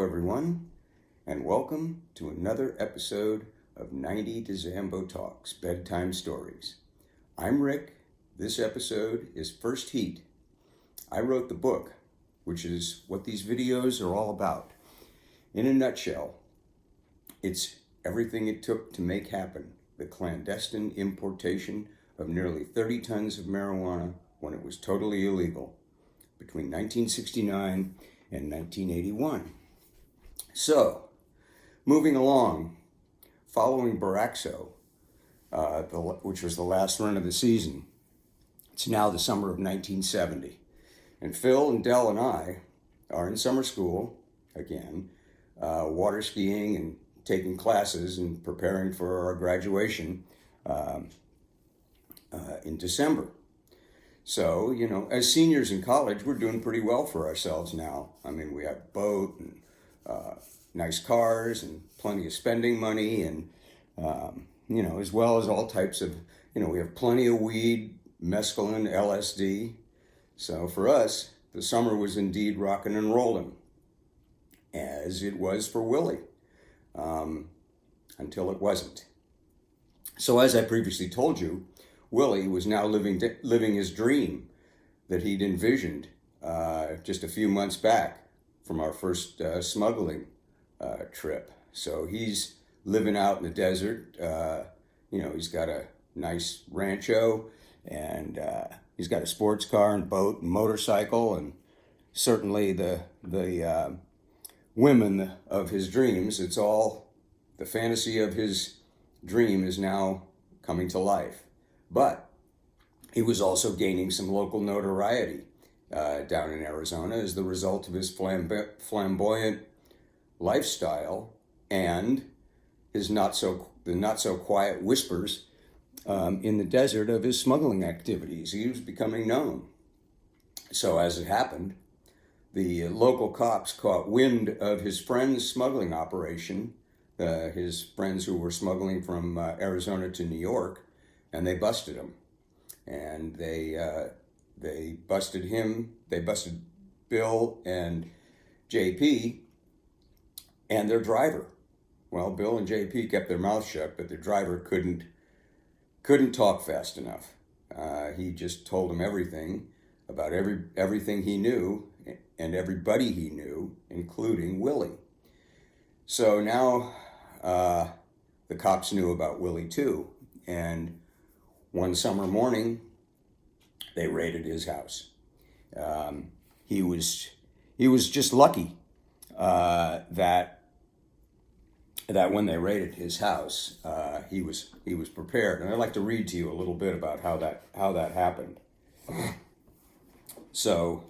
Hello, everyone, and welcome to another episode of 90 to Zambo Talks, Bedtime Stories. I'm Rick. This episode is First Heat. I wrote the book, which is what these videos are all about. In a nutshell, it's everything it took to make happen the clandestine importation of nearly 30 tons of marijuana when it was totally illegal between 1969 and 1981. So, moving along, following Baraxo, which was the last run of the season, it's now the summer of 1970. And Phil and Dell and I are in summer school, again, water skiing and taking classes and preparing for our graduation in December. So, as seniors in college, we're doing pretty well for ourselves now. I mean, we have a boat and nice cars and plenty of spending money and, as well as all types of, we have plenty of weed, mescaline, LSD. So for us, the summer was indeed rocking and rolling, as it was for Willie, until it wasn't. So as I previously told you, Willie was now living his dream that he'd envisioned just a few months back from our first smuggling trip. So he's living out in the desert. He's got a nice rancho, and he's got a sports car and boat and motorcycle, and certainly the women of his dreams. It's all the fantasy of his dream is now coming to life. But he was also gaining some local notoriety down in Arizona as the result of his flamboyant lifestyle and his not so quiet whispers in the desert of his smuggling activities. He was becoming known. So as it happened, the local cops caught wind of his friend's smuggling operation, his friends who were smuggling from Arizona to New York, and they busted him. And they busted him. They busted Bill and JP and their driver. Well, Bill and JP kept their mouths shut, but the driver couldn't talk fast enough. He just told them everything about everything he knew and everybody he knew, including Willie. So now the cops knew about Willie too, and one summer morning they raided his house. He was just lucky that when they raided his house, he was prepared. And I'd like to read to you a little bit about how that happened. So,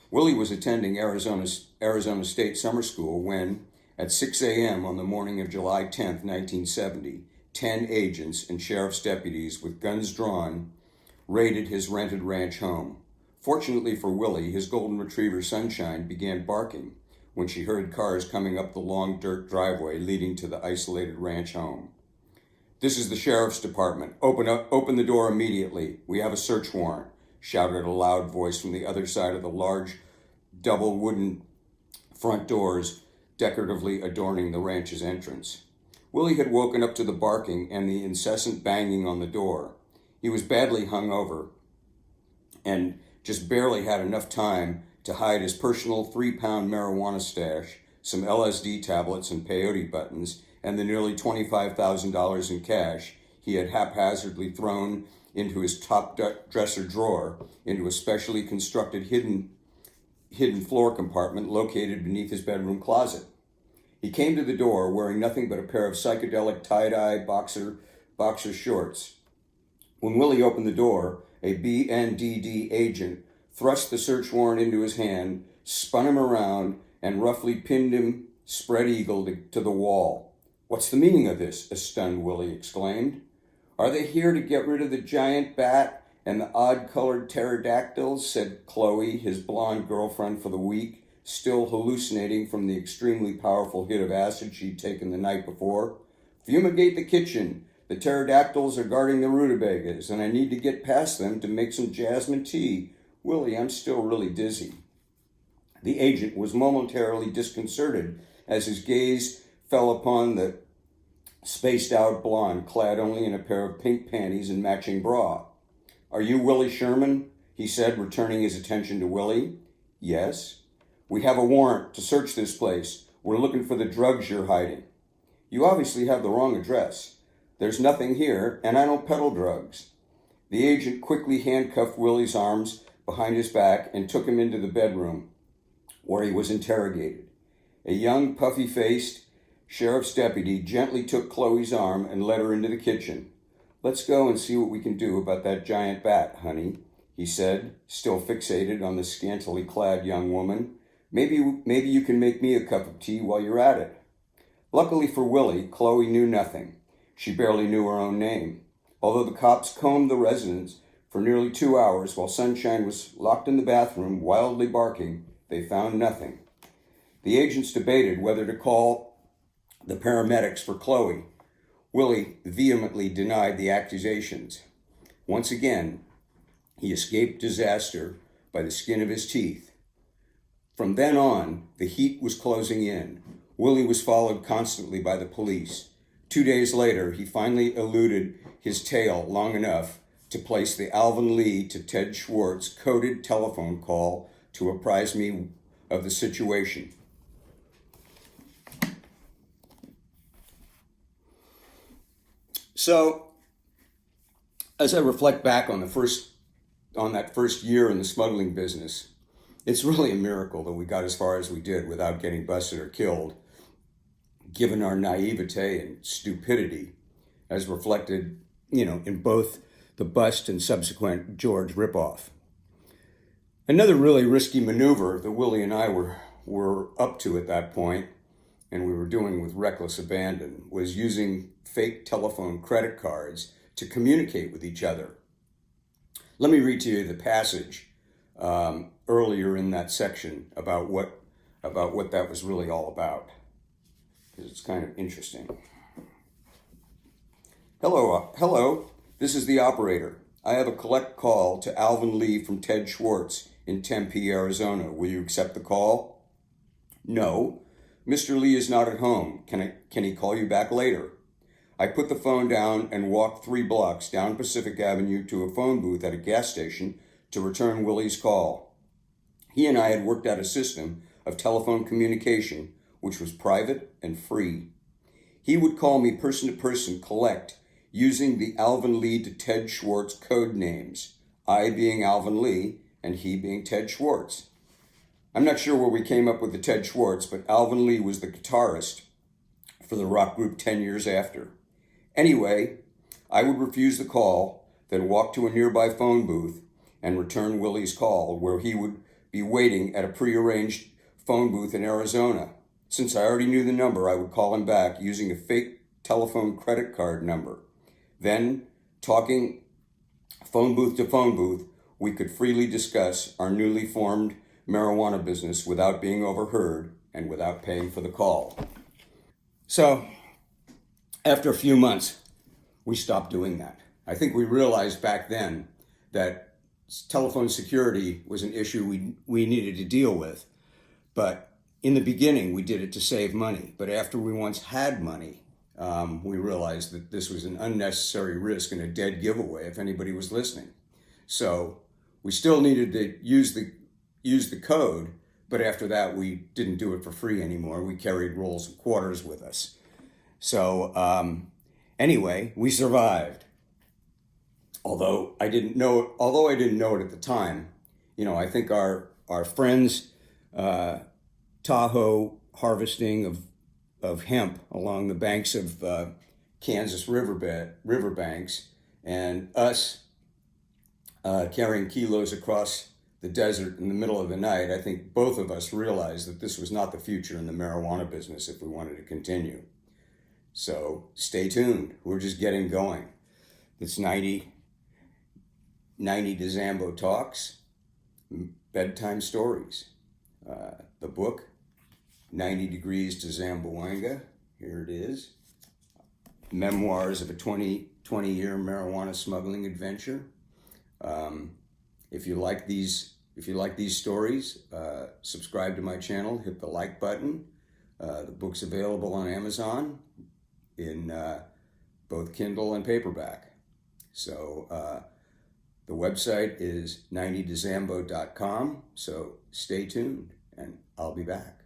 Willie was attending Arizona State Summer School when, at 6 a.m. on the morning of July 10th, 1970, 10 agents and sheriff's deputies with guns drawn raided his rented ranch home. Fortunately for Willie, his golden retriever Sunshine began barking when she heard cars coming up the long dirt driveway leading to the isolated ranch home. "This is the sheriff's department. Open the door immediately. We have a search warrant," shouted a loud voice from the other side of the large double wooden front doors decoratively adorning the ranch's entrance. Willie had woken up to the barking and the incessant banging on the door. He was badly hungover and just barely had enough time to hide his personal 3-pound marijuana stash, some LSD tablets and peyote buttons, and the nearly $25,000 in cash he had haphazardly thrown into his top dresser drawer into a specially constructed hidden floor compartment located beneath his bedroom closet. He came to the door wearing nothing but a pair of psychedelic tie-dye boxer shorts. When Willie opened the door, a BNDD agent thrust the search warrant into his hand, spun him around, and roughly pinned him spread-eagled to the wall. "What's the meaning of this?" a stunned Willie exclaimed. "Are they here to get rid of the giant bat and the odd-colored pterodactyls?" said Chloe, his blonde girlfriend for the week, still hallucinating from the extremely powerful hit of acid she'd taken the night before. "Fumigate the kitchen. The pterodactyls are guarding the rutabagas, and I need to get past them to make some jasmine tea. Willie, I'm still really dizzy." The agent was momentarily disconcerted as his gaze fell upon the spaced-out blonde clad only in a pair of pink panties and matching bra. "Are you Willie Sherman?" he said, returning his attention to Willie. "Yes." "We have a warrant to search this place. We're looking for the drugs you're hiding." "You obviously have the wrong address. There's nothing here, and I don't peddle drugs." The agent quickly handcuffed Willie's arms behind his back and took him into the bedroom, where he was interrogated. A young, puffy-faced sheriff's deputy gently took Chloe's arm and led her into the kitchen. "Let's go and see what we can do about that giant bat, honey," he said, still fixated on the scantily clad young woman. Maybe you can make me a cup of tea while you're at it." Luckily for Willie, Chloe knew nothing. She barely knew her own name. Although the cops combed the residence for nearly 2 hours while Sunshine was locked in the bathroom, wildly barking, they found nothing. The agents debated whether to call the paramedics for Chloe. Willie vehemently denied the accusations. Once again, he escaped disaster by the skin of his teeth. From then on, the heat was closing in. Willie was followed constantly by the police. 2 days later, he finally eluded his tail long enough to place the Alvin Lee to Ted Schwartz coded telephone call to apprise me of the situation. So, as I reflect back on that first year in the smuggling business, it's really a miracle that we got as far as we did without getting busted or killed, given our naivete and stupidity, as reflected, in both the bust and subsequent George ripoff. Another really risky maneuver that Willie and I were up to at that point, and we were doing with reckless abandon, was using fake telephone credit cards to communicate with each other. Let me read to you the passage earlier in that section about what that was really all about, because it's kind of interesting. Hello, this is the operator. I have a collect call to Alvin Lee from Ted Schwartz in Tempe, Arizona. Will you accept the call? No, Mr. Lee is not at home. Can he call you back later? I put the phone down and walked 3 blocks down Pacific Avenue to a phone booth at a gas station to return Willie's call. He and I had worked out a system of telephone communication which was private and free. He would call me person to person collect using the Alvin Lee to Ted Schwartz code names, I being Alvin Lee and he being Ted Schwartz. I'm not sure where we came up with the Ted Schwartz, but Alvin Lee was the guitarist for the rock group 10 years after. Anyway, I would refuse the call, then walk to a nearby phone booth and return Willie's call, where he would be waiting at a prearranged phone booth in Arizona. Since I already knew the number, I would call him back using a fake telephone credit card number. Then, talking phone booth to phone booth, we could freely discuss our newly formed marijuana business without being overheard and without paying for the call. So, after a few months, we stopped doing that. I think we realized back then that telephone security was an issue we needed to deal with. But in the beginning, we did it to save money. But after we once had money, we realized that this was an unnecessary risk and a dead giveaway if anybody was listening. So we still needed to use the code, but after that, we didn't do it for free anymore. We carried rolls of quarters with us. So anyway, we survived. Although I didn't know it at the time, I think our friends Tahoe harvesting of hemp along the banks of Kansas riverbanks, and us carrying kilos across the desert in the middle of the night, I think both of us realized that this was not the future in the marijuana business if we wanted to continue. So stay tuned. We're just getting going. It's 90 to Zambo Talks, Bedtime Stories. The book, 90 Degrees to Zamboanga. Here it is. Memoirs of a 20-year marijuana smuggling adventure. If you like these stories, subscribe to my channel, hit the like button. The book's available on Amazon in both Kindle and paperback. So the website is 90tozambo.com. So stay tuned, and I'll be back.